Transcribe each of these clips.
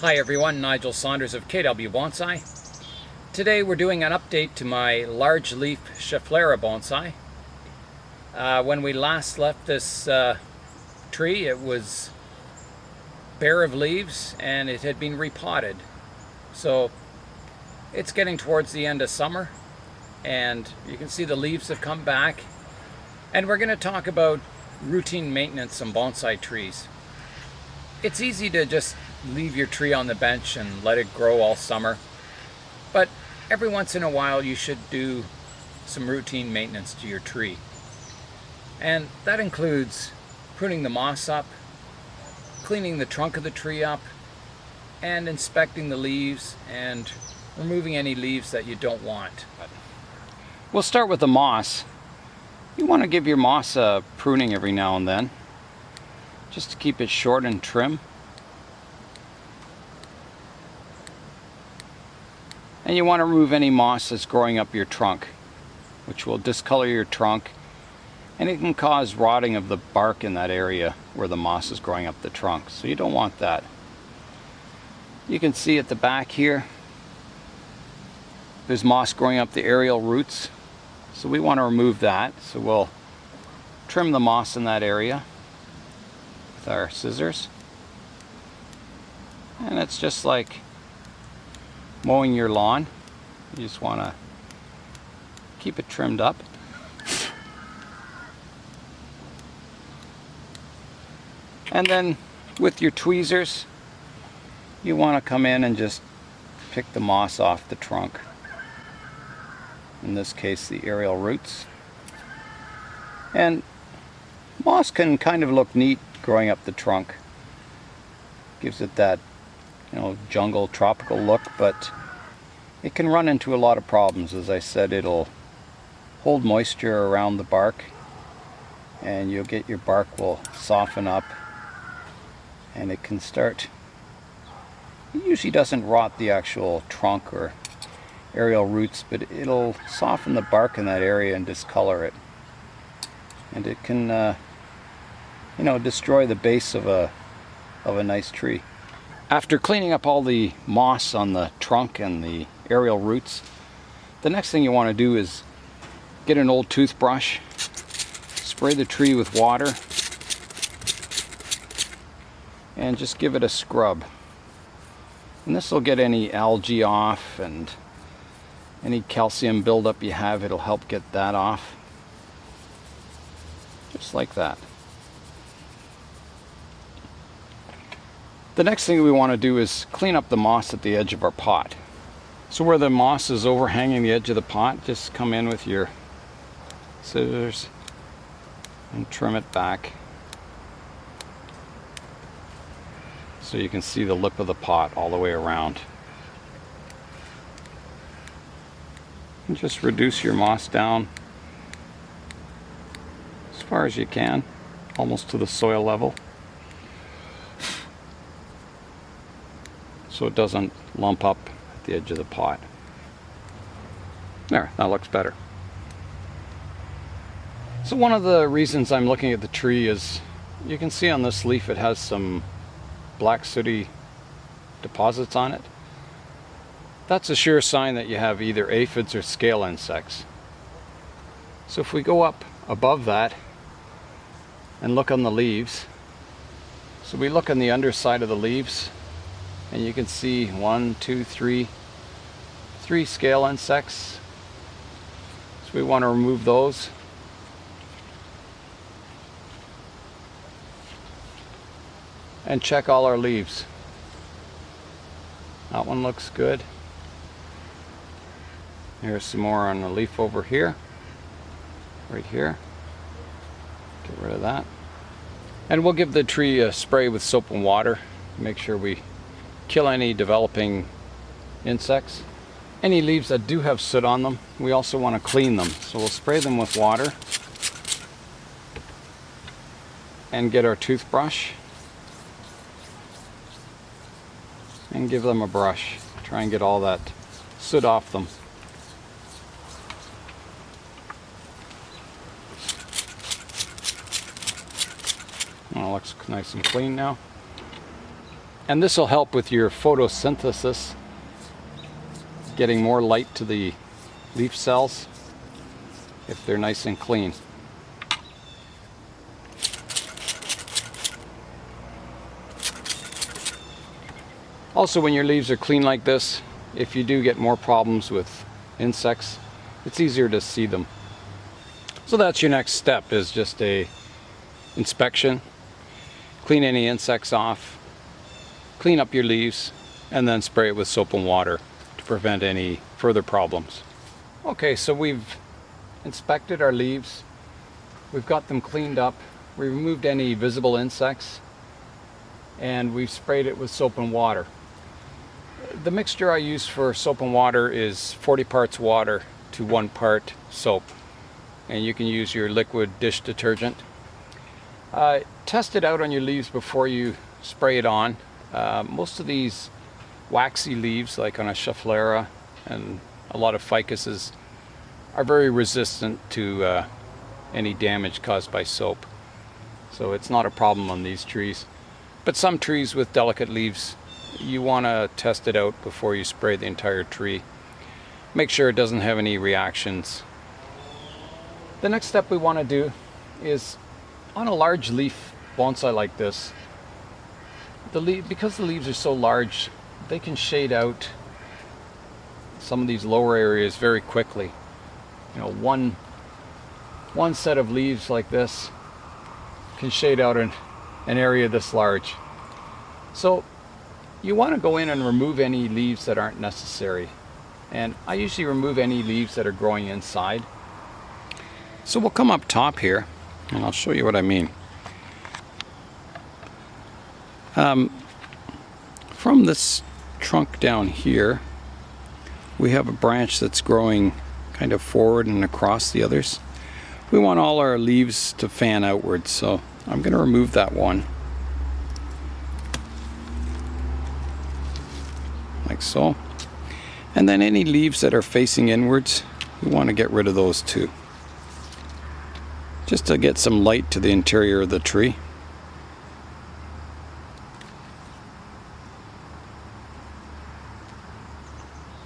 Hi everyone, Nigel Saunders of KW Bonsai. Today we're doing an update to my large leaf Schefflera Bonsai. When we last left this tree, it was bare of leaves and it had been repotted. So it's getting towards the end of summer and you can see the leaves have come back. And we're going to talk about routine maintenance on bonsai trees. It's easy to just leave your tree on the bench and let it grow all summer, but every once in a while you should do some routine maintenance to your tree. And that includes pruning the moss up, cleaning the trunk of the tree up, and inspecting the leaves and removing any leaves that you don't want. We'll start with the moss. You want to give your moss a pruning every now and then, just to keep it short and trim. And you want to remove any moss that's growing up your trunk, which will discolor your trunk, and it can cause rotting of the bark in that area where the moss is growing up the trunk. So you don't want that. You can see at the back here, there's moss growing up the aerial roots. So we want to remove that. So we'll trim the moss in that area with our scissors. And it's just like mowing your lawn. You just want to keep it trimmed up. And then with your tweezers, you want to come in and just pick the moss off the trunk. In this case, the aerial roots. And moss can kind of look neat growing up the trunk. Gives it that, jungle, tropical look, but it can run into a lot of problems. As I said, it'll hold moisture around the bark, and you'll get your bark will soften up, and it can start. It usually doesn't rot the actual trunk or aerial roots, but it'll soften the bark in that area and discolor it, and it can destroy the base of a nice tree. After cleaning up all the moss on the trunk and the aerial roots, the next thing you want to do is get an old toothbrush, spray the tree with water, and just give it a scrub. And this will get any algae off, and any calcium buildup you have, it'll help get that off. Just like that. The next thing we want to do is clean up the moss at the edge of our pot. So where the moss is overhanging the edge of the pot, just come in with your scissors and trim it back so you can see the lip of the pot all the way around. And just reduce your moss down as far as you can, almost to the soil level, so it doesn't lump up at the edge of the pot. There, that looks better. So one of the reasons I'm looking at the tree is, you can see on this leaf it has some black sooty deposits on it. That's a sure sign that you have either aphids or scale insects. So if we go up above that and look on the leaves, so we look on the underside of the leaves, and you can see 1, 2, 3 scale insects. So we want to remove those. And check all our leaves. That one looks good. Here's some more on the leaf over here, right here. Get rid of that. And we'll give the tree a spray with soap and water. Make sure we kill any developing insects. Any leaves that do have soot on them, we also want to clean them. So we'll spray them with water and get our toothbrush and give them a brush. Try and get all that soot off them. Well, it looks nice and clean now. And this will help with your photosynthesis, getting more light to the leaf cells if they're nice and clean. Also, when your leaves are clean like this, if you do get more problems with insects, it's easier to see them. So that's your next step, is just a inspection, clean any insects off, clean up your leaves, and then spray it with soap and water to prevent any further problems. Okay, so we've inspected our leaves, we've got them cleaned up, we removed any visible insects, and we've sprayed it with soap and water. The mixture I use for soap and water is 40 parts water to 1 part soap, and you can use your liquid dish detergent. Test it out on your leaves before you spray it on. Most of these waxy leaves, like on a Schefflera and a lot of ficuses, are very resistant to any damage caused by soap. So it's not a problem on these trees. But some trees with delicate leaves, you want to test it out before you spray the entire tree. Make sure it doesn't have any reactions. The next step we want to do is, on a large leaf bonsai like this, because the leaves are so large, they can shade out some of these lower areas very quickly. You know, one set of leaves like this can shade out an area this large. So you want to go in and remove any leaves that aren't necessary. And I usually remove any leaves that are growing inside. So we'll come up top here, and I'll show you what I mean. From this trunk down here, we have a branch that's growing kind of forward and across the others. We want all our leaves to fan outwards, so I'm going to remove that one. Like so. And then any leaves that are facing inwards, we want to get rid of those too. Just to get some light to the interior of the tree.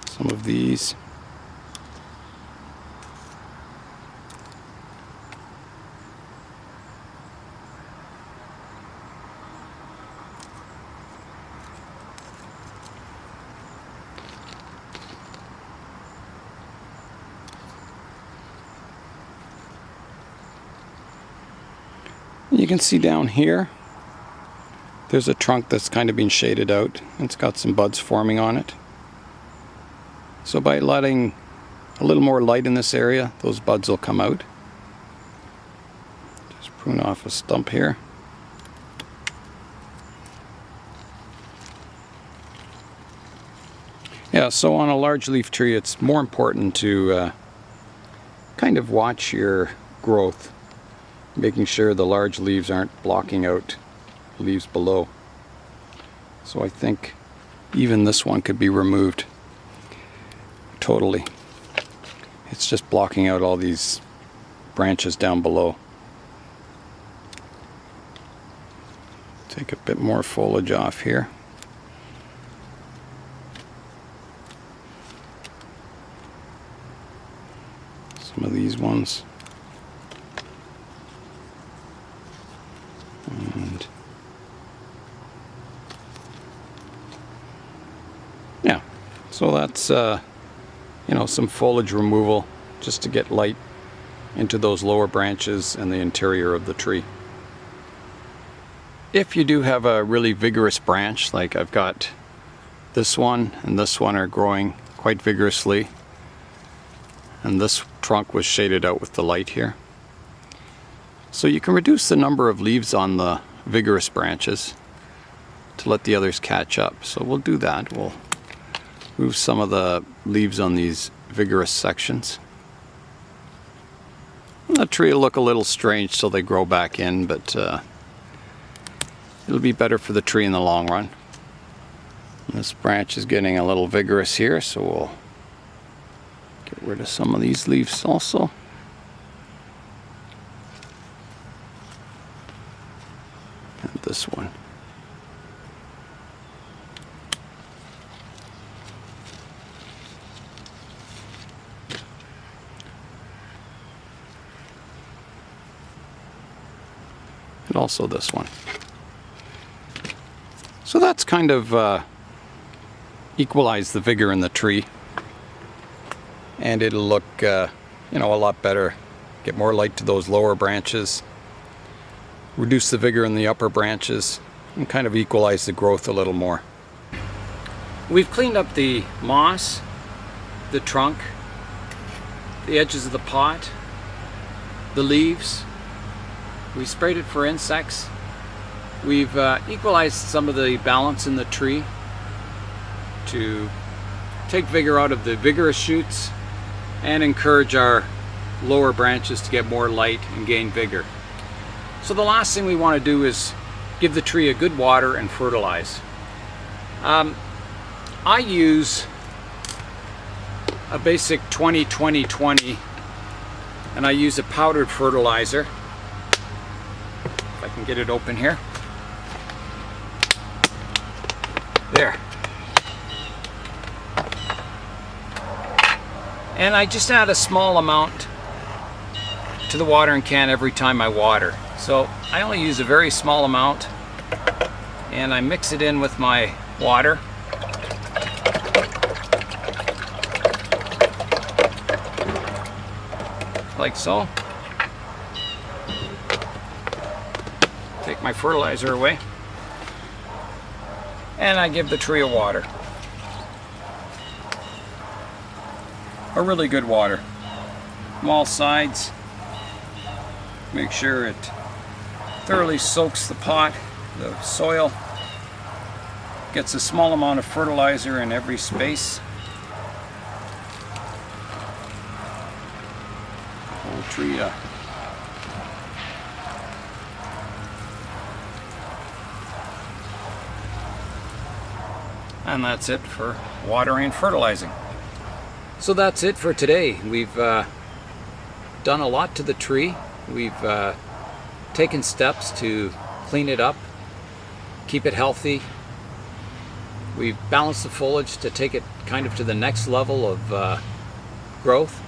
Some of these. You can see down here, there's a trunk that's kind of been shaded out. It's got some buds forming on it. So by letting a little more light in this area, those buds will come out. Just prune off a stump here. Yeah, so on a large leaf tree, it's more important to kind of watch your growth, making sure the large leaves aren't blocking out leaves below. So I think even this one could be removed totally. It's just blocking out all these branches down below. Take a bit more foliage off here. Some of these ones. And yeah, so that's you know, some foliage removal just to get light into those lower branches and the interior of the tree. If you do have a really vigorous branch, like I've got this one and this one are growing quite vigorously, and this trunk was shaded out with the light here. So you can reduce the number of leaves on the vigorous branches to let the others catch up. So we'll do that. We'll remove some of the leaves on these vigorous sections. The tree will look a little strange till they grow back in, but it'll be better for the tree in the long run. This branch is getting a little vigorous here, so we'll get rid of some of these leaves also. And this one. and also this one. So that's kind of equalize the vigor in the tree, and it'll look a lot better. Get more light to those lower branches, reduce the vigor in the upper branches, and kind of equalize the growth a little more. We've cleaned up the moss, the trunk, the edges of the pot, the leaves. We sprayed it for insects. We've equalized some of the balance in the tree to take vigor out of the vigorous shoots and encourage our lower branches to get more light and gain vigor. So the last thing we want to do is give the tree a good water and fertilize. I use a basic 20-20-20, and I use a powdered fertilizer. If I can get it open here. There. And I just add a small amount to the watering can every time I water. So I only use a very small amount, and I mix it in with my water. Like so. Take my fertilizer away, and I give the tree a water. A really good water from all sides. Make sure it thoroughly soaks the pot, the soil. Gets a small amount of fertilizer in every space. Whole tree up. And that's it for watering and fertilizing. So that's it for today. We've done a lot to the tree. We've taken steps to clean it up, keep it healthy. We've balanced the foliage to take it kind of to the next level of growth.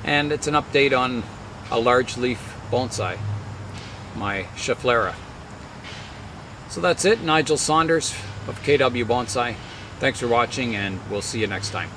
And it's an update on a large leaf bonsai, my Schefflera. So that's it. Nigel Saunders of KW Bonsai. Thanks for watching, and we'll see you next time.